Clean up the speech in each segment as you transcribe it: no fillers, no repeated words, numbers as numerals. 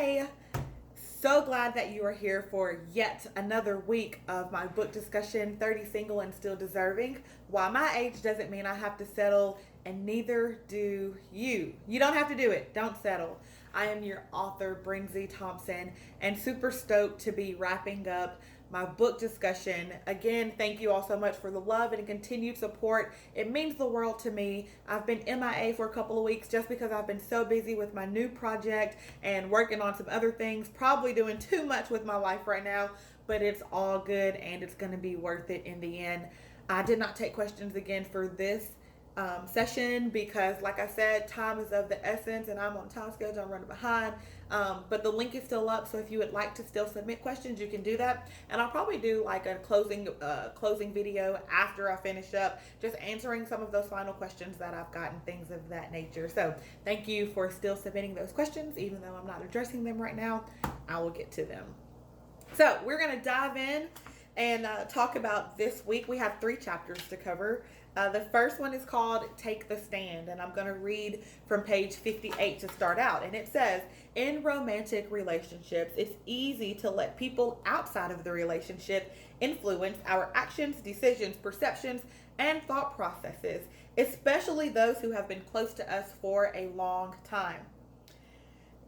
Hey, so glad that you are here for yet another week of my book discussion, 30 Single and Still Deserving. While my age doesn't mean I have to settle, and neither do you. You don't have to do it. Don't settle. I am your author, Brinsley Thompson, and super stoked to be wrapping up my book discussion. Again, thank you all so much for the love and continued support. It means the world to me. I've been MIA for a couple of weeks just because I've been so busy with my new project and working on some other things, probably doing too much with my life right now, but it's all good and it's going to be worth it in the end. I did not take questions again for this session because, like I said, time is of the essence and I'm on time schedule. I'm running behind. But the link is still up, so if you would like to still submit questions, you can do that. And I'll probably do like a closing video after I finish up, just answering some of those final questions that I've gotten, things of that nature. So thank you for still submitting those questions, even though I'm not addressing them right now. I will get to them. So we're gonna dive in and talk about this week. We have 3 chapters to cover. The first one is called Take the Stand, and I'm going to read from page 58 to start out. And it says, in romantic relationships, it's easy to let people outside of the relationship influence our actions, decisions, perceptions, and thought processes, especially those who have been close to us for a long time.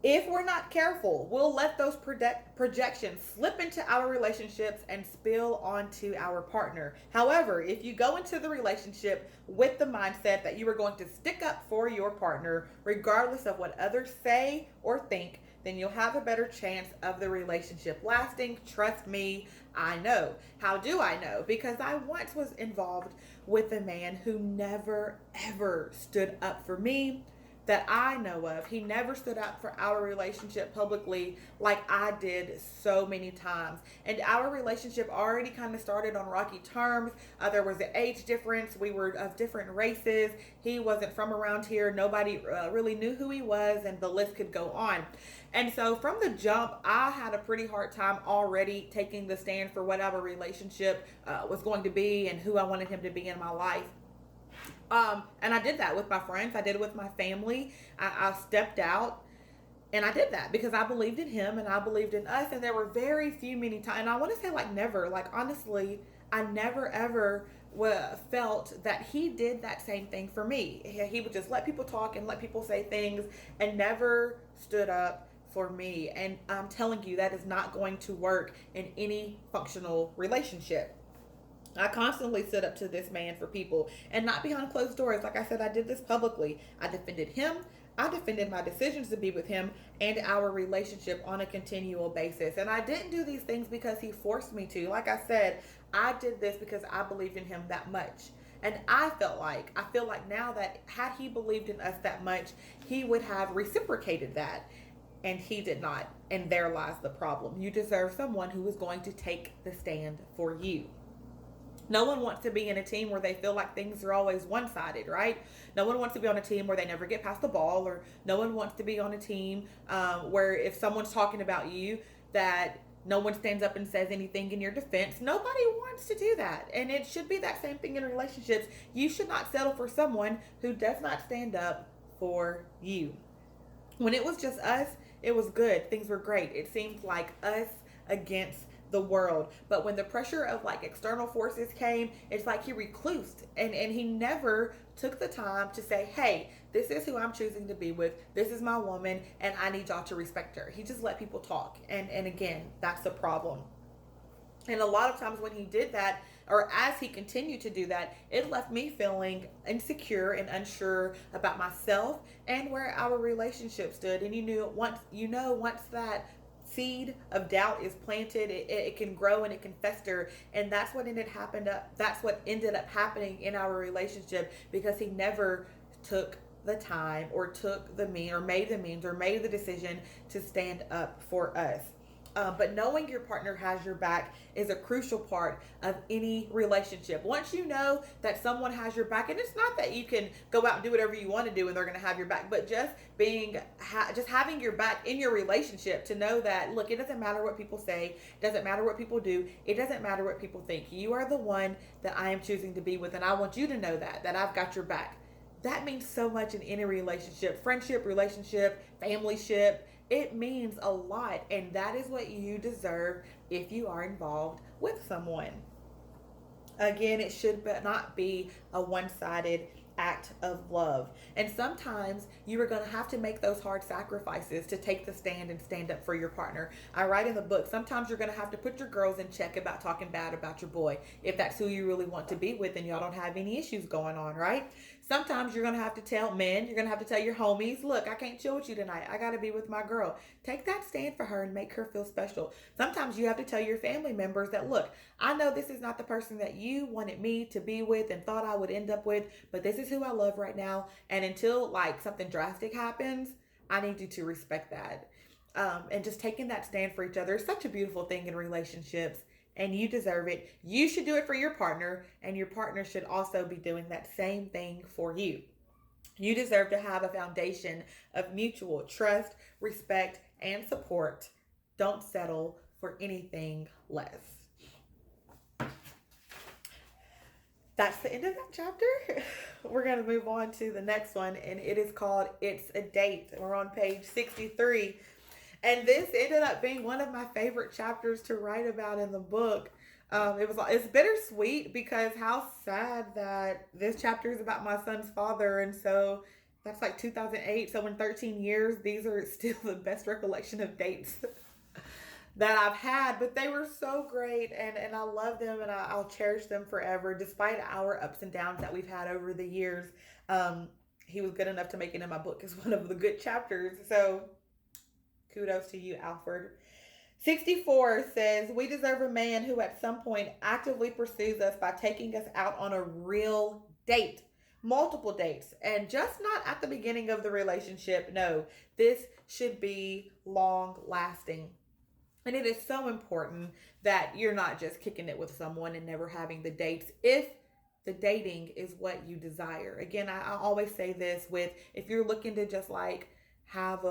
If we're not careful, we'll let those projections slip into our relationships and spill onto our partner. However, if you go into the relationship with the mindset that you are going to stick up for your partner, regardless of what others say or think, then you'll have a better chance of the relationship lasting. Trust me, I know. How do I know? Because I once was involved with a man who never, ever stood up for me that I know of. He never stood up for our relationship publicly like I did so many times. And our relationship already kind of started on rocky terms. There was an age difference. We were of different races. He wasn't from around here. Nobody really knew who he was, and the list could go on. And so from the jump, I had a pretty hard time already taking the stand for what our relationship was going to be and who I wanted him to be in my life. And I did that with my friends. I did it with my family. I stepped out and I did that because I believed in him and I believed in us. And there were very few, many times, and I want to say like never, like honestly, I never ever felt that he did that same thing for me. He would just let people talk and let people say things and never stood up for me. And I'm telling you, that is not going to work in any functional relationship. I constantly stood up to this man for people and not behind closed doors. Like I said, I did this publicly. I defended him. I defended my decisions to be with him and our relationship on a continual basis. And I didn't do these things because he forced me to. Like I said, I did this because I believed in him that much. And I feel like now that had he believed in us that much, he would have reciprocated that. And he did not. And there lies the problem. You deserve someone who is going to take the stand for you. No one wants to be in a team where they feel like things are always one-sided, right? No one wants to be on a team where they never get past the ball, or no one wants to be on a team where if someone's talking about you, that no one stands up and says anything in your defense. Nobody wants to do that. And it should be that same thing in relationships. You should not settle for someone who does not stand up for you. When it was just us, it was good. Things were great. It seemed like us against the world. But when the pressure of like external forces came, it's like he reclused and he never took the time to say, hey, this is who I'm choosing to be with. This is my woman and I need y'all to respect her. He just let people talk. And again, that's the problem. And a lot of times when he did that, or as he continued to do that, it left me feeling insecure and unsure about myself and where our relationship stood. And once that seed of doubt is planted, it can grow and it can fester, and that's what ended up happening in our relationship because he never took the time or took the mean or made the decision to stand up for us. But knowing your partner has your back is a crucial part of any relationship. Once you know that someone has your back, and it's not that you can go out and do whatever you want to do and they're going to have your back, but just having your back in your relationship to know that, look, it doesn't matter what people say, it doesn't matter what people do, it doesn't matter what people think. You are the one that I am choosing to be with, and I want you to know that I've got your back. That means so much in any relationship, friendship, relationship, family ship. It means a lot, and that is what you deserve if you are involved with someone. Again, it should not be a one sided act of love. And sometimes you are going to have to make those hard sacrifices to take the stand and stand up for your partner. I write in the book, sometimes you're going to have to put your girls in check about talking bad about your boy if that's who you really want to be with and y'all don't have any issues going on, right? Sometimes you're going to have to tell men, you're going to have to tell your homies, look, I can't chill with you tonight. I got to be with my girl. Take that stand for her and make her feel special. Sometimes you have to tell your family members that, look, I know this is not the person that you wanted me to be with and thought I would end up with, but this is who I love right now. And until like something drastic happens, I need you to respect that. And just taking that stand for each other is such a beautiful thing in relationships, and you deserve it. You should do it for your partner, and your partner should also be doing that same thing for you. You deserve to have a foundation of mutual trust, respect, and support. Don't settle for anything less. That's the end of that chapter. We're going to move on to the next one, and it is called It's a Date. We're on page 63. And this ended up being one of my favorite chapters to write about in the book. It's bittersweet because how sad that this chapter is about my son's father, and so that's like 2008. So in 13 years, these are still the best recollection of dates that I've had, but they were so great, and I love them, and I'll cherish them forever, despite our ups and downs that we've had over the years. He was good enough to make it in my book as one of the good chapters, so kudos to you, Alfred. 64 says, we deserve a man who at some point actively pursues us by taking us out on a real date. Multiple dates, and just not at the beginning of the relationship. No, this should be long lasting. And it is so important that you're not just kicking it with someone and never having the dates if the dating is what you desire. Again, I always say this with, if you're looking to just like have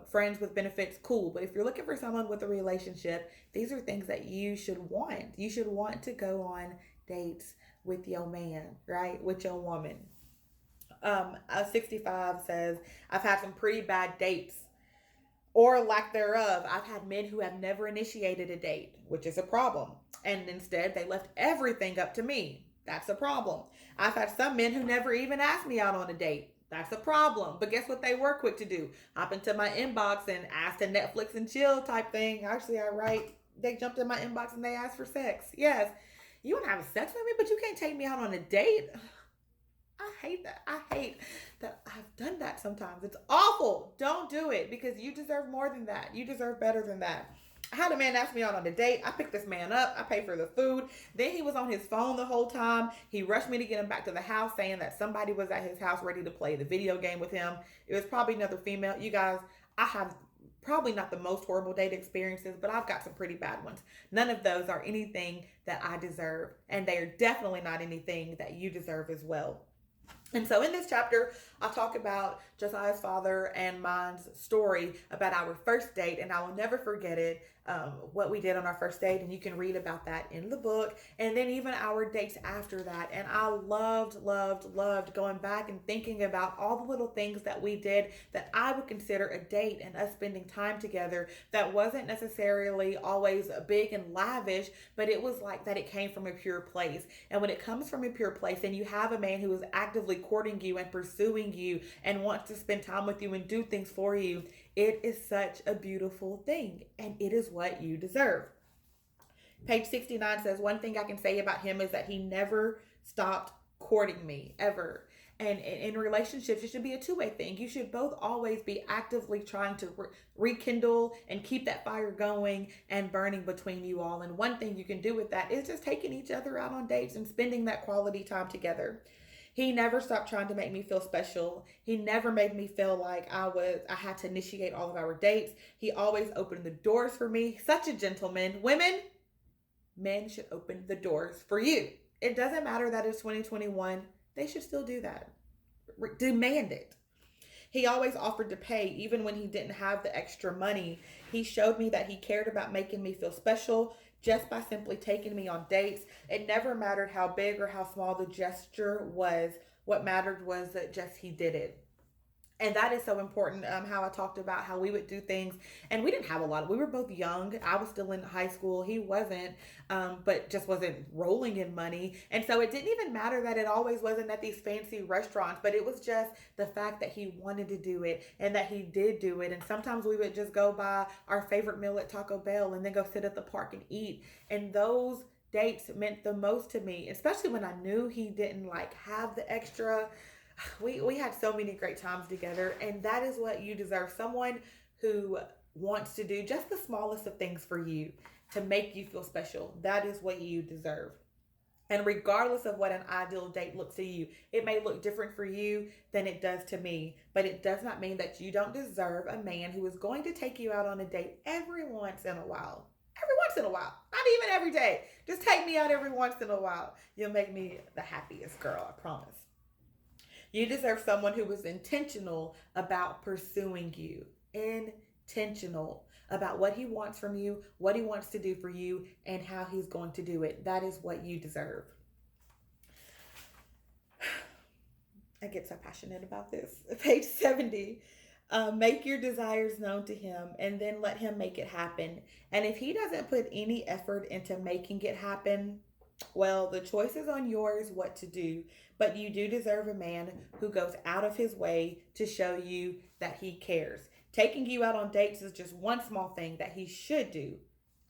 friends with benefits, cool. But if you're looking for someone with a relationship, these are things that you should want. You should want to go on dates with your man, right? With your woman. 65 says, I've had some pretty bad dates or lack thereof. I've had men who have never initiated a date, which is a problem. And instead, they left everything up to me. That's a problem. I've had some men who never even asked me out on a date. That's a problem. But guess what they were quick to do? Hop into my inbox and ask a Netflix and chill type thing. Actually, I write, they jumped in my inbox and they asked for sex. Yes. You want to have sex with me, but you can't take me out on a date? I hate that. I hate that I've done that sometimes. It's awful. Don't do it because you deserve more than that. You deserve better than that. I had a man ask me out on a date. I picked this man up. I paid for the food. Then he was on his phone the whole time. He rushed me to get him back to the house saying that somebody was at his house ready to play the video game with him. It was probably another female. You guys, I have probably not the most horrible date experiences, but I've got some pretty bad ones. None of those are anything that I deserve, and they are definitely not anything that you deserve as well. And so in this chapter, I'll talk about Josiah's father and mine's story about our first date, and I will never forget it, what we did on our first date, and you can read about that in the book, and then even our dates after that. And I loved going back and thinking about all the little things that we did that I would consider a date and us spending time together that wasn't necessarily always big and lavish, but it was like that it came from a pure place. And when it comes from a pure place and you have a man who is actively courting you and pursuing you and wants to spend time with you and do things for you, it is such a beautiful thing, and it is what you deserve. Page 69 says, one thing I can say about him is that he never stopped courting me, ever. And in relationships, it should be a two-way thing. You should both always be actively trying to rekindle and keep that fire going and burning between you all. And one thing you can do with that is just taking each other out on dates and spending that quality time together. He never stopped trying to make me feel special. He never made me feel like I had to initiate all of our dates. He always opened the doors for me. Such a gentleman. Women, men should open the doors for you. It doesn't matter that it's 2021. They should still do that. Demand it. He always offered to pay even when he didn't have the extra money. He showed me that he cared about making me feel special just by simply taking me on dates. It never mattered how big or how small the gesture was. What mattered was that just he did it. And that is so important. How I talked about how we would do things, and we didn't have a lot. We were both young. I was still in high school. He wasn't, but just wasn't rolling in money. And so it didn't even matter that it always wasn't at these fancy restaurants, but it was just the fact that he wanted to do it and that he did do it. And sometimes we would just go buy our favorite meal at Taco Bell and then go sit at the park and eat. And those dates meant the most to me, especially when I knew he didn't like have the extra. We had so many great times together, and that is what you deserve. Someone who wants to do just the smallest of things for you to make you feel special. That is what you deserve. And regardless of what an ideal date looks to you, it may look different for you than it does to me, but it does not mean that you don't deserve a man who is going to take you out on a date every once in a while. Every once in a while, not even every day. Just take me out every once in a while. You'll make me the happiest girl, I promise. You deserve someone who is intentional about pursuing you. Intentional about what he wants from you, what he wants to do for you, and how he's going to do it. That is what you deserve. I get so passionate about this. Page 70. Make your desires known to him and then let him make it happen. And if he doesn't put any effort into making it happen, well, the choice is on yours what to do, but you do deserve a man who goes out of his way to show you that he cares. Taking you out on dates is just one small thing that he should do.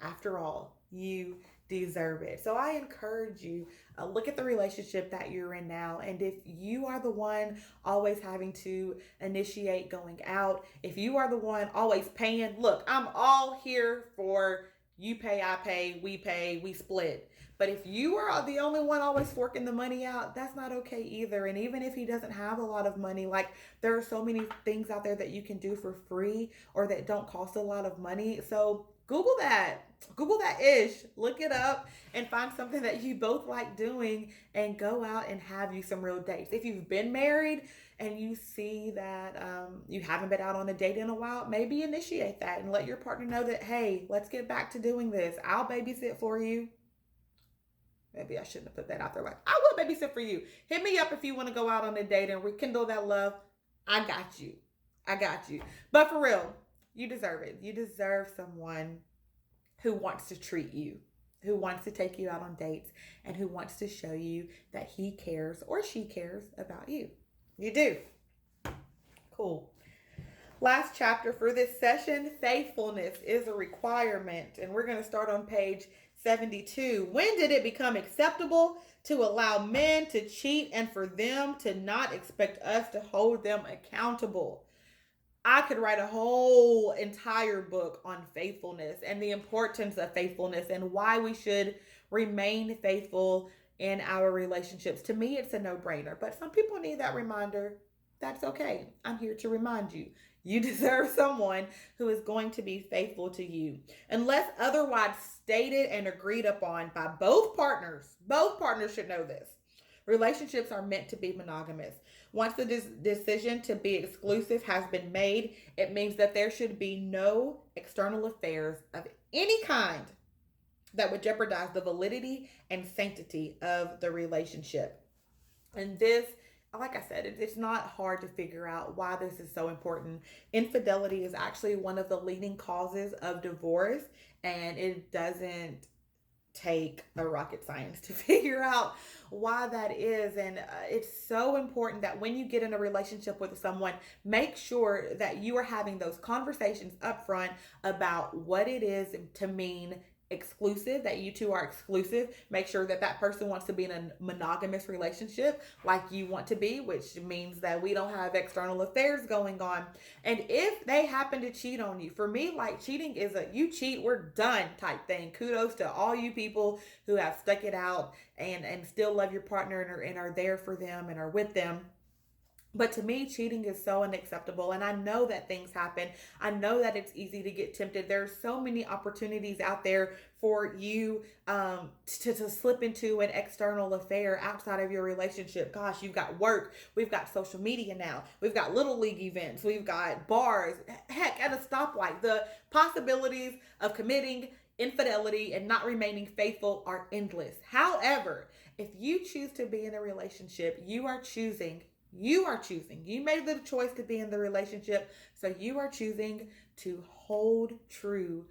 After all, you deserve it. So I encourage you, look at the relationship that you're in now. And if you are the one always having to initiate going out, if you are the one always paying, look, I'm all here for you pay, I pay, we split. But if you are the only one always forking the money out, that's not okay either. And even if he doesn't have a lot of money, like there are so many things out there that you can do for free or that don't cost a lot of money. So Google that. Google that ish. Look it up and find something that you both like doing and go out and have you some real dates. If you've been married and you see that you haven't been out on a date in a while, maybe initiate that and let your partner know that, hey, let's get back to doing this. I'll babysit for you. Maybe I shouldn't have put that out there. Like, I will babysit for you. Hit me up if you want to go out on a date and rekindle that love. I got you. I got you. But for real, you deserve it. You deserve someone who wants to treat you, who wants to take you out on dates, and who wants to show you that he cares or she cares about you. You do. Cool. Last chapter for this session, faithfulness is a requirement. And we're going to start on page 72. When did it become acceptable to allow men to cheat and for them to not expect us to hold them accountable? I could write a whole entire book on faithfulness and the importance of faithfulness and why we should remain faithful in our relationships. To me, it's a no-brainer, but some people need that reminder. That's okay. I'm here to remind you. You deserve someone who is going to be faithful to you. Unless otherwise stated and agreed upon by both partners should know this. Relationships are meant to be monogamous. Once the decision to be exclusive has been made, it means that there should be no external affairs of any kind that would jeopardize the validity and sanctity of the relationship. And this, like I said, it's not hard to figure out why this is so important. Infidelity is actually one of the leading causes of divorce, and it doesn't take a rocket science to figure out why that is. And it's so important that when you get in a relationship with someone, make sure that you are having those conversations up front about what it is to mean exclusive, that you two are exclusive. Make sure that that person wants to be in a monogamous relationship like you want to be, which means that we don't have external affairs going on. And if they happen to cheat on you, for me, like cheating is a you cheat, we're done type thing. Kudos to all you people who have stuck it out and still love your partner and are there for them and are with them. But to me, cheating is so unacceptable. And I know that things happen. I know that it's easy to get tempted. There are so many opportunities out there for you to slip into an external affair outside of your relationship. Gosh, you've got work. We've got social media now. We've got little league events. We've got bars. Heck, at a stoplight. The possibilities of committing infidelity and not remaining faithful are endless. However, if you choose to be in a relationship, you are choosing You are choosing. You made the choice to be in the relationship. So you are choosing to hold true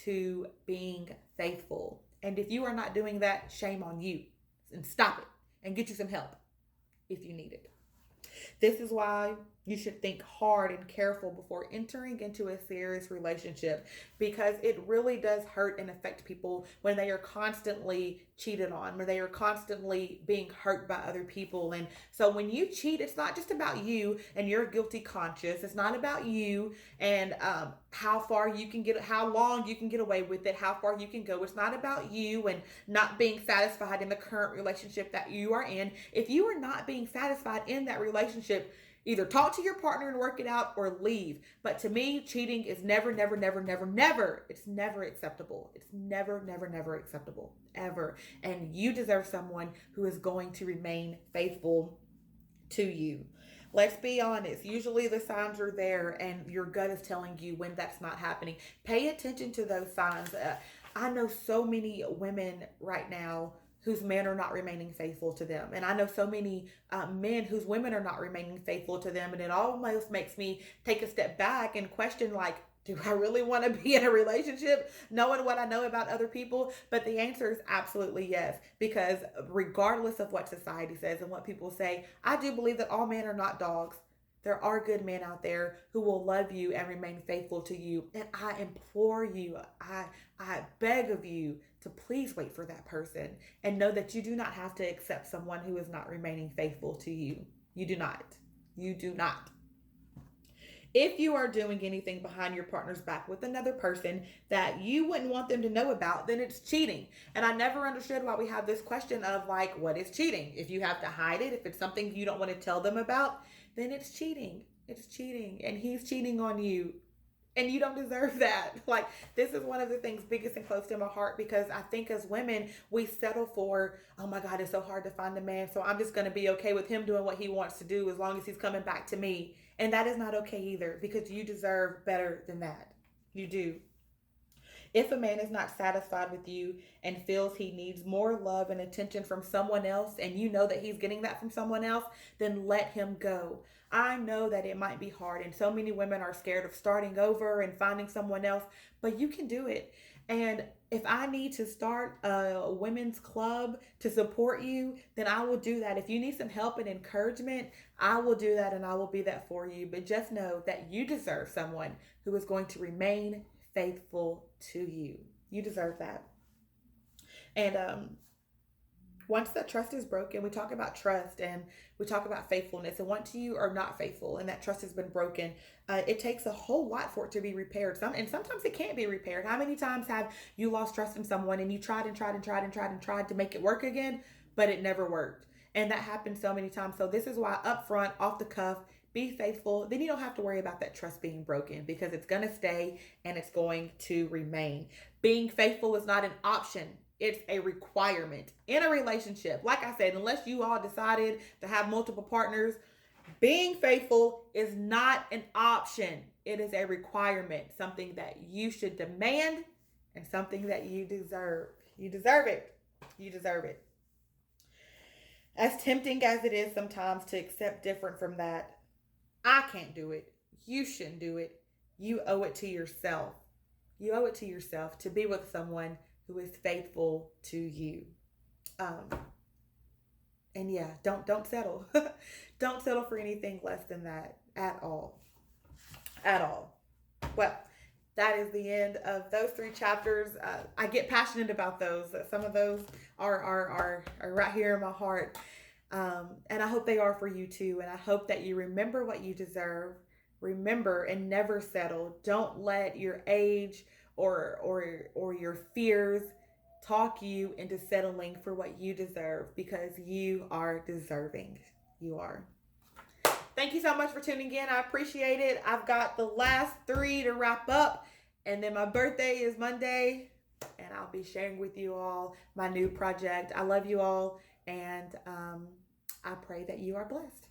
to being faithful. And if you are not doing that, shame on you. And stop it and get you some help if you need it. This is why you should think hard and careful before entering into a serious relationship, because it really does hurt and affect people when they are constantly cheated on, when they are constantly being hurt by other people. And so when you cheat, it's not just about you and your guilty conscience. It's not about you and how far you can get, how long you can get away with it, how far you can go. It's not about you and not being satisfied in the current relationship that you are in. If you are not being satisfied in that relationship, either talk to your partner and work it out or leave. But to me, cheating is never, never, never, never, never. It's never acceptable. It's never, never, never acceptable. Ever. And you deserve someone who is going to remain faithful to you. Let's be honest. Usually the signs are there and your gut is telling you when that's not happening. Pay attention to those signs. I know so many women right now whose men are not remaining faithful to them. And I know so many men whose women are not remaining faithful to them. And it almost makes me take a step back and question, like, do I really want to be in a relationship knowing what I know about other people? But the answer is absolutely yes, because regardless of what society says and what people say, I do believe that all men are not dogs. There are good men out there who will love you and remain faithful to you. And I implore you, I beg of you to please wait for that person and know that you do not have to accept someone who is not remaining faithful to you. You do not. You do not. If you are doing anything behind your partner's back with another person that you wouldn't want them to know about, then it's cheating. And I never understood why we have this question of, like, what is cheating? If you have to hide it, if it's something you don't want to tell them about, then it's cheating. It's cheating. And he's cheating on you. And you don't deserve that. Like, this is one of the things biggest and close to my heart, because I think as women, we settle for, oh my God, it's so hard to find a man, so I'm just going to be okay with him doing what he wants to do as long as he's coming back to me. And that is not okay either, because you deserve better than that. You do. If a man is not satisfied with you and feels he needs more love and attention from someone else, and you know that he's getting that from someone else, then let him go. I know that it might be hard, and so many women are scared of starting over and finding someone else, but you can do it. And if I need to start a women's club to support you, then I will do that. If you need some help and encouragement, I will do that and I will be that for you. But just know that you deserve someone who is going to remain faithful to you. You deserve that. And once that trust is broken, we talk about trust and we talk about faithfulness. And once you are not faithful and that trust has been broken, it takes a whole lot for it to be repaired. And sometimes it can't be repaired. How many times have you lost trust in someone and you tried and tried and tried and tried and tried to make it work again, but it never worked? And that happens so many times. So this is why up front, off the cuff, be faithful. Then you don't have to worry about that trust being broken, because it's going to stay and it's going to remain. Being faithful is not an option. It's a requirement in a relationship. Like I said, unless you all decided to have multiple partners, being faithful is not an option. It is a requirement, something that you should demand and something that you deserve. You deserve it. You deserve it. As tempting as it is sometimes to accept different from that, I can't do it. You shouldn't do it. You owe it to yourself. You owe it to yourself to be with someone who is faithful to you. And yeah, don't settle. Don't settle for anything less than that at all. At all. Well, that is the end of those 3 chapters. I get passionate about those. Some of those are right here in my heart. And I hope they are for you too. And I hope that you remember what you deserve. Remember and never settle. Don't let your age or your fears talk you into settling for what you deserve, because you are deserving. You are. Thank you so much for tuning in. I appreciate it. I've got the last 3 to wrap up, and then my birthday is Monday, and I'll be sharing with you all my new project. I love you all, and I pray that you are blessed.